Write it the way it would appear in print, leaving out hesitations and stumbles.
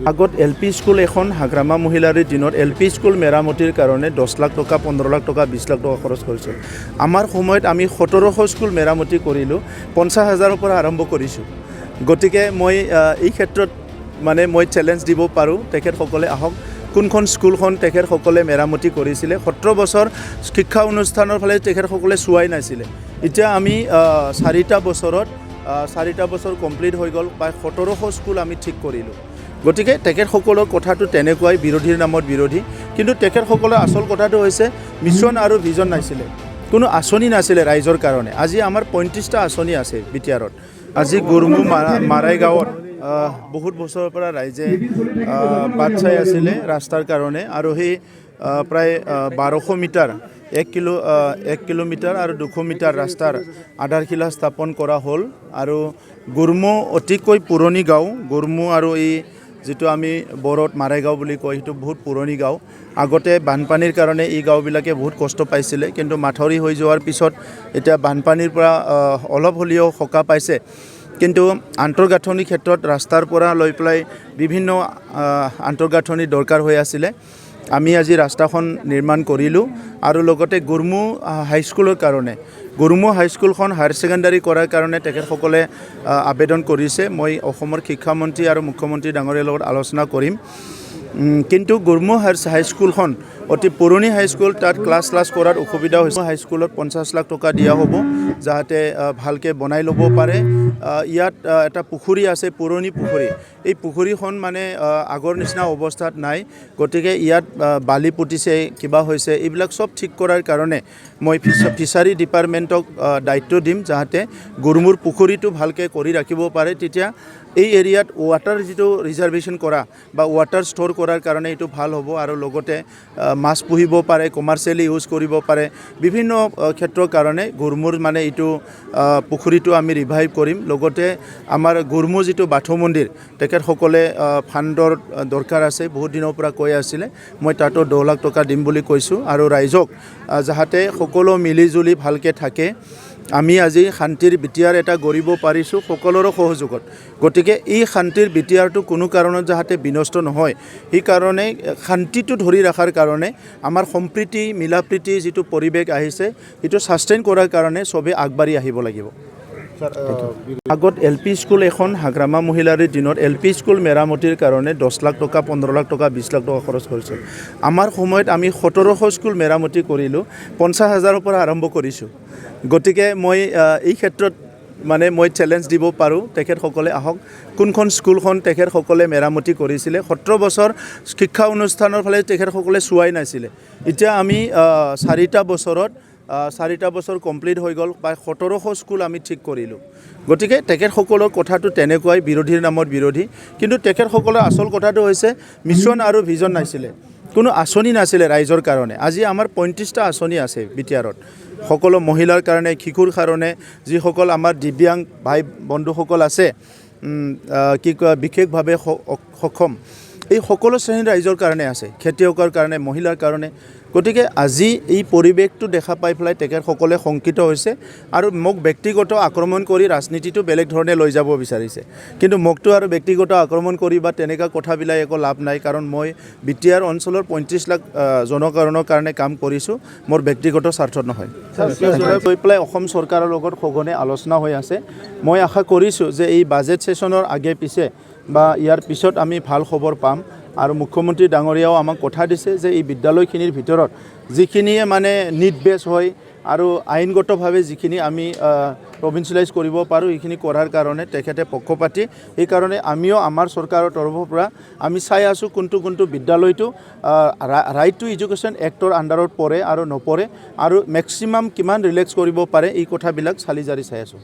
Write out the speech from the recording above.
আগত LP school এখন হাগ্ৰামা মহিলাৰীৰ দিনত এলপি স্কুল মেৰামতিৰ কাৰণে 10 লাখ টকা 15 লাখ টকা 20 লাখ টকা খৰচ কৰিছিল। আমাৰ সময়ত আমি 1700 স্কুল মেৰামতি কৰিলোঁ, 50,000ৰ পৰা আৰম্ভ কৰিছোঁ। গতিকে মই এই ক্ষেত্ৰত মই চেলেঞ্জ দিব পাৰোঁ, তেখেতসকলে আহক কোনখন স্কুলখন তেখেতসকলে মেৰামতি কৰিছিলে। 17 বছৰ শিক্ষা অনুষ্ঠানৰ ফালে তেখেতসকলে চোৱাই নাছিলে। এতিয়া আমি 4টা বছৰ কমপ্লিট হৈ গ'ল, প্ৰায় 1700 স্কুল আমি ঠিক কৰিলোঁ। গতিকে তেখেতসকলৰ কথাটো তেনেকুৱাই, বিৰোধীৰ নামত বিৰোধী। কিন্তু তেখেতসকলৰ আচল কথাটো হৈছে মিছন আৰু ভিজন নাছিলে, কোনো আঁচনি নাছিলে ৰাইজৰ কাৰণে। আজি আমাৰ 35টা আঁচনি আছে বিটিআৰত। আজি গুৰমু মাৰাই গাঁৱত বহুত বছৰৰ পৰা ৰাইজে বাট চাই আছিলে ৰাস্তাৰ কাৰণে, আৰু সেই প্ৰায় 1200 মিটাৰ 1 কিলোমিটাৰ আৰু 200 মিটাৰ ৰাস্তাৰ আধাৰশিলা স্থাপন কৰা হ'ল। আৰু গুৰমু অতিকৈ পুৰণি গাঁও। গুৰমু আৰু এই যিটো আমি বড়োত মাৰাইগাঁও বুলি কয়, সেইটো বহুত পুৰণি গাঁও। আগতে বানপানীৰ কাৰণে এই গাঁওবিলাকে বহুত কষ্ট পাইছিলে, কিন্তু মাথাউৰি হৈ যোৱাৰ পিছত এতিয়া বানপানীৰ পৰা অলপ হ'লেও সকাহ পাইছে। কিন্তু আন্তঃগাঁথনিৰ ক্ষেত্ৰত ৰাস্তাৰ পৰা লৈ পেলাই বিভিন্ন আন্তঃগাঁথনি দৰকাৰ হৈ আছিলে। আমি আজি ৰাস্তাখন নিৰ্মাণ কৰিলোঁ। আৰু লগতে গুৰমু হাইস্কুলৰ কাৰণে, গুৰমু হাইস্কুলখন হায়াৰ ছেকেণ্ডাৰী কৰাৰ কাৰণে তেখেতসকলে আবেদন কৰিছে। মই অসমৰ শিক্ষামন্ত্ৰী আৰু মুখ্যমন্ত্ৰী ডাঙৰীয়াৰ লগত আলোচনা কৰিম। কিন্তু গুৰমু হাইস্কুলখন অতি পুৰণি হাইস্কুল, তাত ক্লাছ কৰাত অসুবিধা হৈছে। হাইস্কুলত 50 লাখ টকা দিয়া হ'ব, যাতে ভালকৈ বনাই ল'ব পাৰে। ইয়াত এটা পুখুৰী আছে, পুৰণি পুখুৰী। এই পুখুৰীখন আগৰ নিচিনা অৱস্থাত নাই। গতিকে ইয়াত বালি পুতিছে, কিবা হৈছে, এইবিলাক চব ঠিক কৰাৰ কাৰণে মই ফিচাৰী ডিপাৰ্টমেণ্টক দায়িত্ব দিম, যাতে গুৰমুৰ পুখুৰীটো ভালকৈ কৰি ৰাখিব পাৰে। তেতিয়া এই এৰিয়াত ৱাটাৰ যিটো ৰিজাৰ্ভেশ্যন কৰা বা ৱাটাৰ ষ্ট'ৰ কৰাৰ কাৰণে এইটো ভাল হ'ব। আৰু লগতে মাছ পুহিব পাৰে, কমাৰ্চিয়েলি ইউজ কৰিব পাৰে, বিভিন্ন ক্ষেত্ৰৰ কাৰণে গুৰমুৰ এইটো পুখুৰীটো আমি ৰিভাইভ কৰিম। লগতে আমাৰ গুৰমু যিটো বাথৌ মন্দিৰ, তেখেতসকলে ফাণ্ডৰ দৰকাৰ আছে, বহুত দিনৰ পৰা কৈ আছিলে। মই তাতো 10 লাখ টকা দিম বুলি কৈছোঁ। আৰু ৰাইজক যাতে সকলো মিলিজুলি ভালকৈ থাকে। আমি আজি শান্তিৰ বিটিআৰ এটা গঢ়িব পাৰিছোঁ সকলোৰে সহযোগত। গতিকে এই শান্তিৰ বিটিআৰটো কোনো কাৰণত যাতে বিনষ্ট নহয়, সেইকাৰণে শান্তিটো ধৰি ৰখাৰ কাৰণে আমাৰ সম্প্ৰীতি মিলাপ্ৰীতি যিটো পৰিৱেশ আহিছে, সেইটো ছাষ্টেইন কৰাৰ কাৰণে চবেই আগবাঢ়ি আহিব লাগিব। আগত এলপি স্কুল এখন হাগ্ৰামা মহিলাৰীৰ দিনত এলপি স্কুল মেৰামতিৰ কাৰণে 10 লাখ টকা 15 লাখ টকা 20 লাখ টকা খৰচ কৰিছিল। আমাৰ সময়ত আমি 1700 স্কুল মেৰামতি কৰিলোঁ, 50,000ৰ পৰা আৰম্ভ কৰিছোঁ। গতিকে মই এই ক্ষেত্ৰত মই চেলেঞ্জ দিব পাৰোঁ, তেখেতসকলে আহক কোনখন স্কুলখন তেখেতসকলে মেৰামতি কৰিছিলে। 17 বছৰ শিক্ষা অনুষ্ঠানৰ ফালে তেখেতসকলে চোৱাই নাছিলে। এতিয়া আমি 4টা বছৰ কমপ্লিট হৈ গ'ল, প্ৰায় 1700 স্কুল আমি ঠিক কৰিলোঁ। গতিকে তেখেতসকলৰ কথাটো তেনেকুৱাই, বিৰোধীৰ নামত বিৰোধী। কিন্তু তেখেতসকলৰ আচল কথাটো হৈছে মিছন আৰু ভিজন নাছিলে, কোনো আঁচনি নাছিলে ৰাইজৰ কাৰণে। আজি আমাৰ 35টা আঁচনি আছে বিটিআৰত, সকলো মহিলাৰ কাৰণে, শিশুৰ কাৰণে, যিসকল আমাৰ দিব্যাংগ ভাই বন্ধুসকল আছে, বিশেষভাৱে সক্ষম, এই সকলো শ্ৰেণীৰ ৰাইজৰ কাৰণে আছে, খেতিয়কৰ কাৰণে, মহিলাৰ কাৰণে। গতিকে আজি এই পৰিৱেশটো দেখা পাই পেলাই তেখেতসকলে শংকিত হৈছে আৰু মোক ব্যক্তিগত আক্ৰমণ কৰি ৰাজনীতিটো বেলেগ ধৰণে লৈ যাব বিচাৰিছে। কিন্তু মোকতো আৰু ব্যক্তিগত আক্ৰমণ কৰি বা তেনেকুৱা কথাবিলাক একো লাভ নাই, কাৰণ মই বিটিআৰ অঞ্চলৰ 35 লাখ জনসাধাৰণৰ কাৰণে কাম কৰিছোঁ, মোৰ ব্যক্তিগত স্বাৰ্থত নহয়। লৈ পেলাই অসম চৰকাৰৰ লগত সঘনে আলোচনা হৈ আছে। মই আশা কৰিছোঁ যে এই বাজেট ছেশ্যনৰ আগে পিছে বা ইয়াৰ পিছত আমি ভাল খবৰ পাম। আৰু মুখ্যমন্ত্ৰী ডাঙৰীয়াও আমাক কথা দিছে যে এই বিদ্যালয়খিনিৰ ভিতৰত যিখিনিয়ে নিট বেছ হয় আৰু আইনগতভাৱে যিখিনি আমি প্ৰভিঞ্চিয়েলাইজ কৰিব পাৰোঁ, এইখিনি কৰাৰ কাৰণে তেখেতে পক্ষপাতি। সেইকাৰণে আমিও আমাৰ চৰকাৰৰ তৰফৰ পৰা আমি চাই আছোঁ কোনটো বিদ্যালয়টো ৰাইট টু এডুকেশ্যন এক্টৰ আণ্ডাৰত পৰে আৰু নপৰে, আৰু মেক্সিমাম কিমান ৰিলেক্স কৰিব পাৰে, এই কথাবিলাক চালি জাৰি চাই আছোঁ।